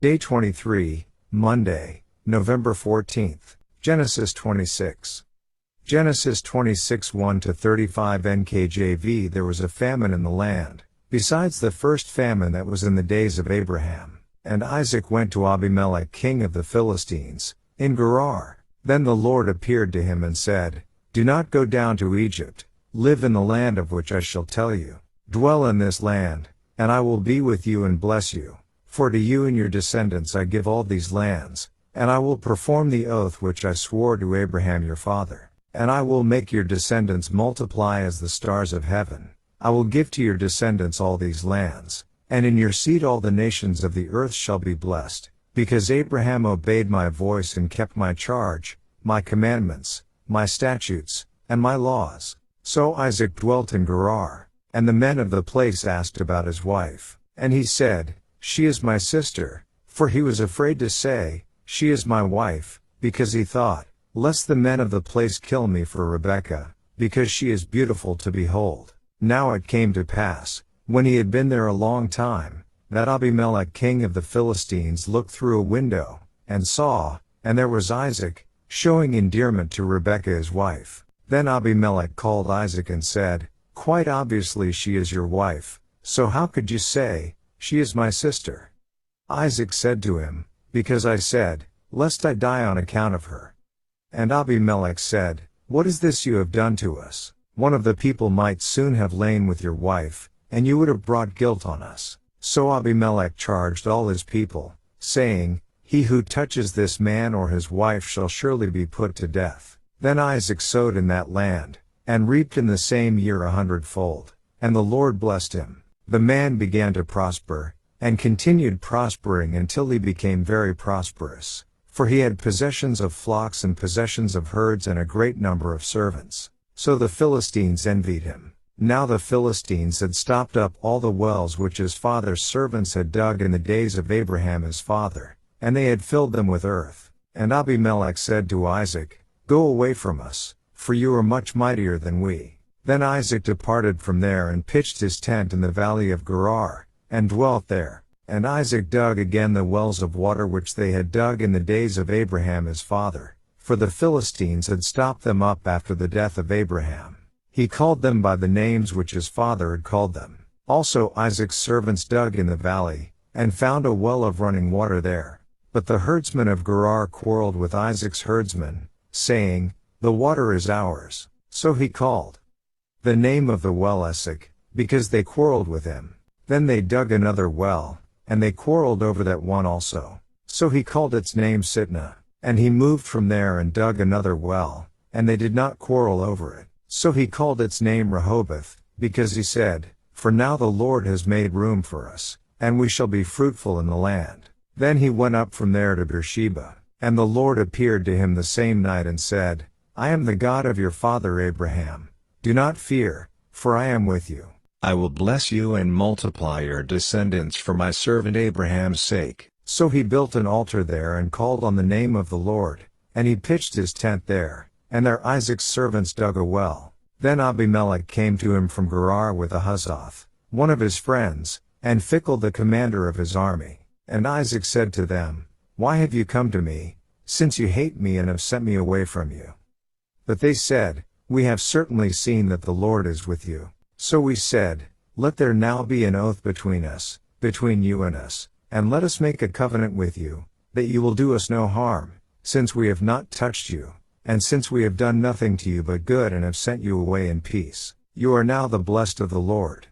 Day 23, Monday, November 14th. Genesis 26. Genesis 26 1-35 NKJV. There was a famine in the land, besides the first famine that was in the days of Abraham. And Isaac went to Abimelech king of the Philistines, in Gerar. Then the Lord appeared to him and said, Do not go down to Egypt, live in the land of which I shall tell you. Dwell in this land, and I will be with you and bless you. For to you and your descendants I give all these lands, and I will perform the oath which I swore to Abraham your father. And I will make your descendants multiply as the stars of heaven. I will give to your descendants all these lands, and in your seed all the nations of the earth shall be blessed, because Abraham obeyed my voice and kept my charge, my commandments, my statutes, and my laws. So Isaac dwelt in Gerar, and the men of the place asked about his wife. And he said, She is my sister, for he was afraid to say, She is my wife, because he thought, Lest the men of the place kill me for Rebekah, because she is beautiful to behold. Now it came to pass, when he had been there a long time, that Abimelech king of the Philistines looked through a window, and saw, and there was Isaac, showing endearment to Rebekah his wife. Then Abimelech called Isaac and said, Quite obviously she is your wife, so how could you say, She is my sister? Isaac said to him, Because I said, Lest I die on account of her. And Abimelech said, What is this you have done to us? One of the people might soon have lain with your wife, and you would have brought guilt on us. So Abimelech charged all his people, saying, He who touches this man or his wife shall surely be put to death. Then Isaac sowed in that land, and reaped in the same year 100-fold. And the Lord blessed him. The man began to prosper, and continued prospering until he became very prosperous. For he had possessions of flocks and possessions of herds and a great number of servants. So the Philistines envied him. Now the Philistines had stopped up all the wells which his father's servants had dug in the days of Abraham his father, and they had filled them with earth. And Abimelech said to Isaac, Go away from us, for you are much mightier than we. Then Isaac departed from there and pitched his tent in the valley of Gerar, and dwelt there. And Isaac dug again the wells of water which they had dug in the days of Abraham his father, for the Philistines had stopped them up after the death of Abraham. He called them by the names which his father had called them. Also Isaac's servants dug in the valley, and found a well of running water there. But the herdsmen of Gerar quarreled with Isaac's herdsmen, saying, The water is ours. So he called the name of the well Esek, because they quarreled with him. Then they dug another well, and they quarreled over that one also. So he called its name Sitnah. And he moved from there and dug another well, and they did not quarrel over it. So he called its name Rehoboth, because he said, For now the Lord has made room for us, and we shall be fruitful in the land. Then he went up from there to Beersheba. And the Lord appeared to him the same night and said, I am the God of your father Abraham. Do not fear, for I am with you. I will bless you and multiply your descendants for my servant Abraham's sake. So he built an altar there and called on the name of the Lord, and he pitched his tent there, and there Isaac's servants dug a well. Then Abimelech came to him from Gerar with Ahuzzath, one of his friends, and Phicol the commander of his army. And Isaac said to them, Why have you come to me, since you hate me and have sent me away from you? But they said, We have certainly seen that the Lord is with you. So we said, Let there now be an oath between us, between you and us, and let us make a covenant with you, that you will do us no harm, since we have not touched you, and since we have done nothing to you but good and have sent you away in peace. You are now the blessed of the Lord.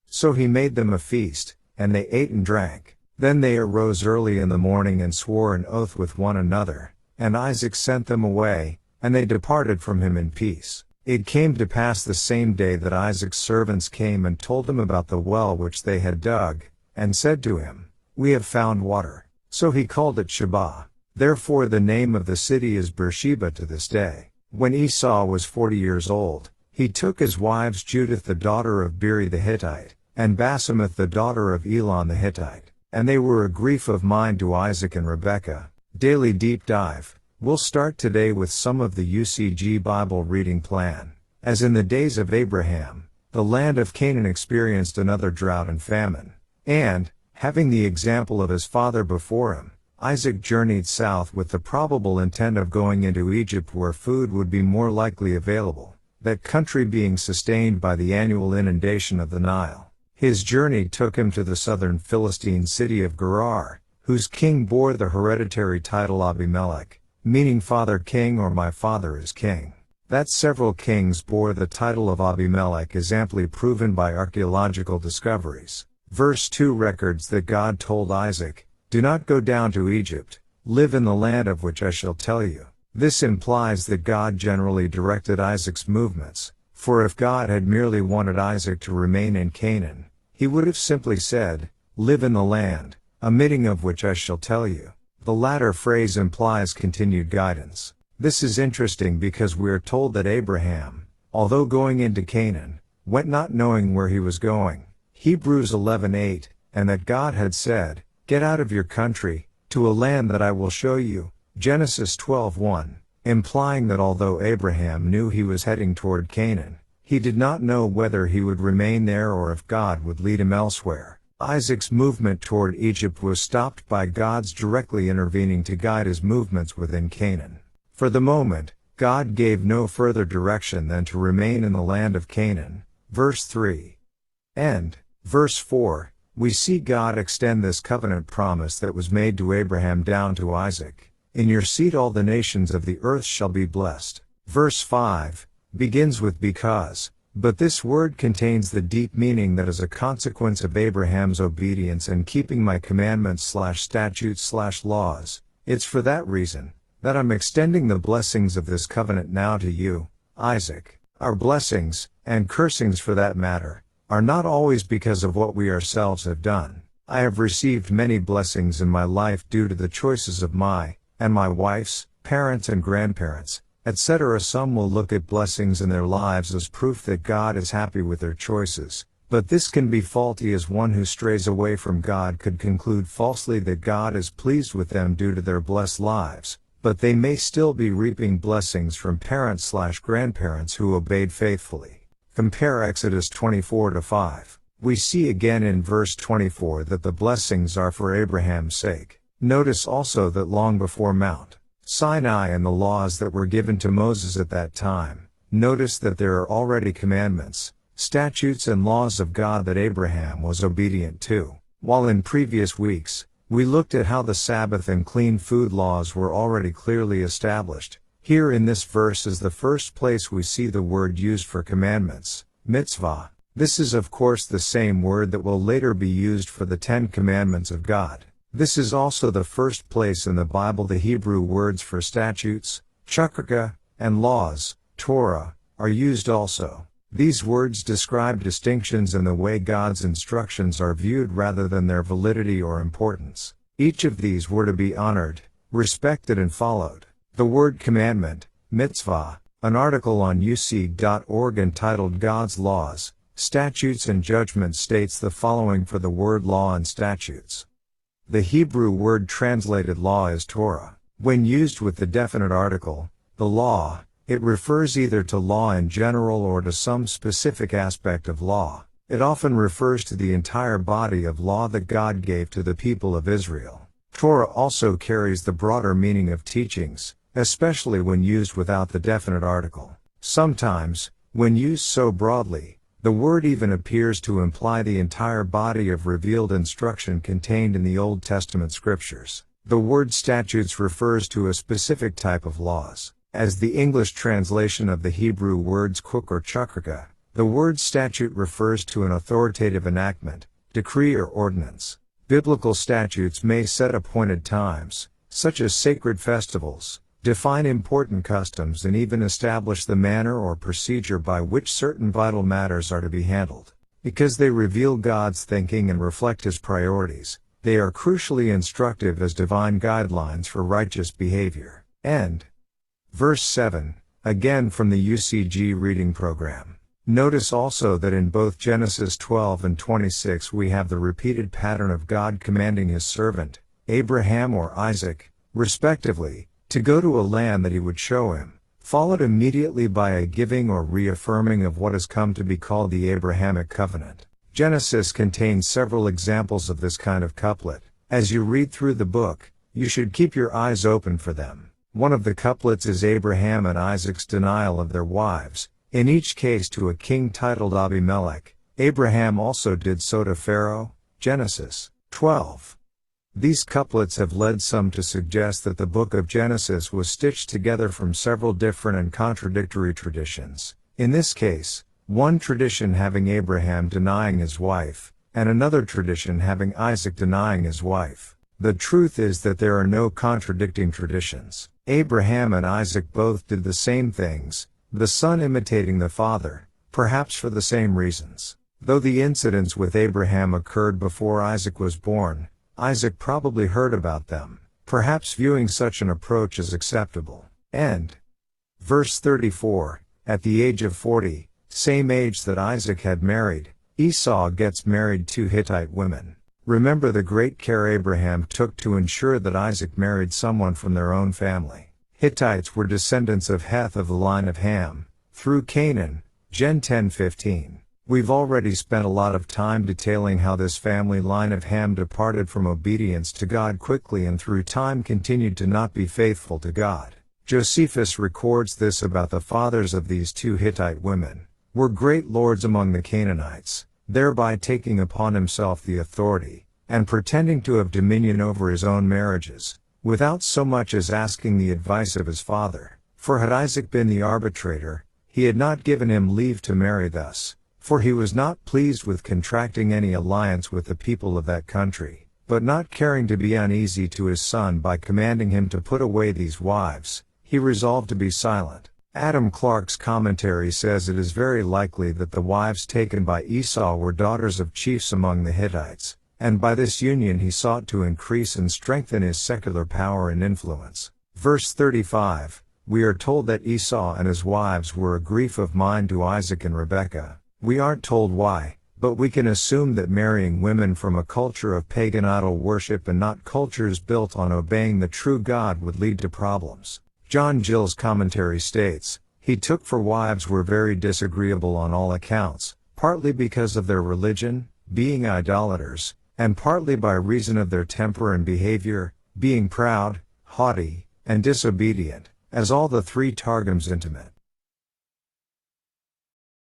So he made them a feast, and they ate and drank. Then they arose early in the morning and swore an oath with one another, and Isaac sent them away, and they departed from him in peace. It came to pass the same day that Isaac's servants came and told him about the well which they had dug, and said to him, We have found water. So he called it Sheba. Therefore the name of the city is Beersheba to this day. When Esau was 40 years old, he took his wives Judith the daughter of Beeri the Hittite, and Basemath the daughter of Elon the Hittite. And they were a grief of mind to Isaac and Rebekah. Daily Deep Dive. We'll start today with some of the UCG Bible reading plan. As in the days of Abraham, the land of Canaan experienced another drought and famine. And, Having the example of his father before him, Isaac journeyed south with the probable intent of going into Egypt where food would be more likely available, that country being sustained by the annual inundation of the Nile. His journey took him to the southern Philistine city of Gerar, whose king bore the hereditary title Abimelech, meaning father king or my father is king. That several kings bore the title of Abimelech is amply proven by archaeological discoveries. Verse 2 records that God told Isaac, "Do not go down to Egypt, live in the land of which I shall tell you." This implies that God generally directed Isaac's movements, for if God had merely wanted Isaac to remain in Canaan, he would have simply said, "Live in the land, omitting of which I shall tell you." The latter phrase implies continued guidance. This is interesting because we are told that Abraham, although going into Canaan, went not knowing where he was going, Hebrews 11:8, and that God had said, "Get out of your country, to a land that I will show you," Genesis 12:1, implying that although Abraham knew he was heading toward Canaan, he did not know whether he would remain there or if God would lead him elsewhere. Isaac's movement toward Egypt was stopped by God's directly intervening to guide his movements within Canaan. For the moment, God gave no further direction than to remain in the land of Canaan. Verse 3. And, verse 4, we see God extend this covenant promise that was made to Abraham down to Isaac. "In your seed all the nations of the earth shall be blessed." Verse 5 begins with because, but this word contains the deep meaning that as a consequence of Abraham's obedience and keeping my commandments/statutes/laws, it's for that reason that I'm extending the blessings of this covenant now to you, Isaac. Our blessings, and cursings for that matter, are not always because of what we ourselves have done. I have received many blessings in my life due to the choices of my, and my wife's, parents and grandparents, etc. Some will look at blessings in their lives as proof that God is happy with their choices, but this can be faulty as one who strays away from God could conclude falsely that God is pleased with them due to their blessed lives, but they may still be reaping blessings from parents/grandparents who obeyed faithfully. Compare Exodus 24-5. We see again in verse 24 that the blessings are for Abraham's sake. Notice also that long before Mount Sinai and the laws that were given to Moses at that time, notice that there are already commandments, statutes and laws of God that Abraham was obedient to. While in previous weeks, we looked at how the Sabbath and clean food laws were already clearly established, here in this verse is the first place we see the word used for commandments, mitzvah. This is of course the same word that will later be used for the 10 Commandments of God. This is also the first place in the Bible the Hebrew words for statutes, chukraka, and laws, Torah, are used also. These words describe distinctions in the way God's instructions are viewed rather than their validity or importance. Each of these were to be honored, respected and followed. The word commandment, mitzvah, an article on usig.org entitled God's Laws, Statutes and Judgments states the following for the word law and statutes. The Hebrew word translated law is Torah. When used with the definite article, the law, it refers either to law in general or to some specific aspect of law. It often refers to the entire body of law that God gave to the people of Israel. Torah also carries the broader meaning of teachings, especially when used without the definite article. Sometimes, when used so broadly, the word even appears to imply the entire body of revealed instruction contained in the Old Testament scriptures. The word statutes refers to a specific type of laws. As the English translation of the Hebrew words kuk or chukraka, the word statute refers to an authoritative enactment, decree or ordinance. Biblical statutes may set appointed times, such as sacred festivals, define important customs and even establish the manner or procedure by which certain vital matters are to be handled. Because they reveal God's thinking and reflect His priorities, they are crucially instructive as divine guidelines for righteous behavior. End. Verse 7, again from the UCG reading program. Notice also that in both Genesis 12 and 26 we have the repeated pattern of God commanding His servant, Abraham or Isaac, respectively, to go to a land that He would show him, followed immediately by a giving or reaffirming of what has come to be called the Abrahamic covenant. Genesis contains several examples of this kind of couplet. As you read through the book, you should keep your eyes open for them. One of the couplets is Abraham and Isaac's denial of their wives, in each case to a king titled Abimelech. Abraham also did so to Pharaoh. Genesis 12. These couplets have led some to suggest that the book of Genesis was stitched together from several different and contradictory traditions. In this case, one tradition having Abraham denying his wife, and another tradition having Isaac denying his wife. The truth is that there are no contradicting traditions. Abraham and Isaac both did the same things, the son imitating the father, perhaps for the same reasons. Though the incidents with Abraham occurred before Isaac was born, Isaac probably heard about them, perhaps viewing such an approach as acceptable. End. Verse 34, at the age of 40, same age that Isaac had married, Esau gets married to Hittite women. Remember the great care Abraham took to ensure that Isaac married someone from their own family. Hittites were descendants of Heth of the line of Ham, through Canaan, Gen 10:15. We've already spent a lot of time detailing how this family line of Ham departed from obedience to God quickly and through time continued to not be faithful to God. Josephus records this about the fathers of these two Hittite women, were great lords among the Canaanites, thereby taking upon himself the authority, and pretending to have dominion over his own marriages, without so much as asking the advice of his father. For had Isaac been the arbitrator, he had not given him leave to marry thus, for he was not pleased with contracting any alliance with the people of that country, but not caring to be uneasy to his son by commanding him to put away these wives, he resolved to be silent. Adam Clarke's commentary says it is very likely that the wives taken by Esau were daughters of chiefs among the Hittites, and by this union he sought to increase and strengthen his secular power and influence. Verse 35, we are told that Esau and his wives were a grief of mind to Isaac and Rebekah. We aren't told why, but we can assume that marrying women from a culture of pagan idol worship and not cultures built on obeying the true God would lead to problems. John Gill's commentary states, he took for wives were very disagreeable on all accounts, partly because of their religion, being idolaters, and partly by reason of their temper and behavior, being proud, haughty, and disobedient, as all the three Targums intimate.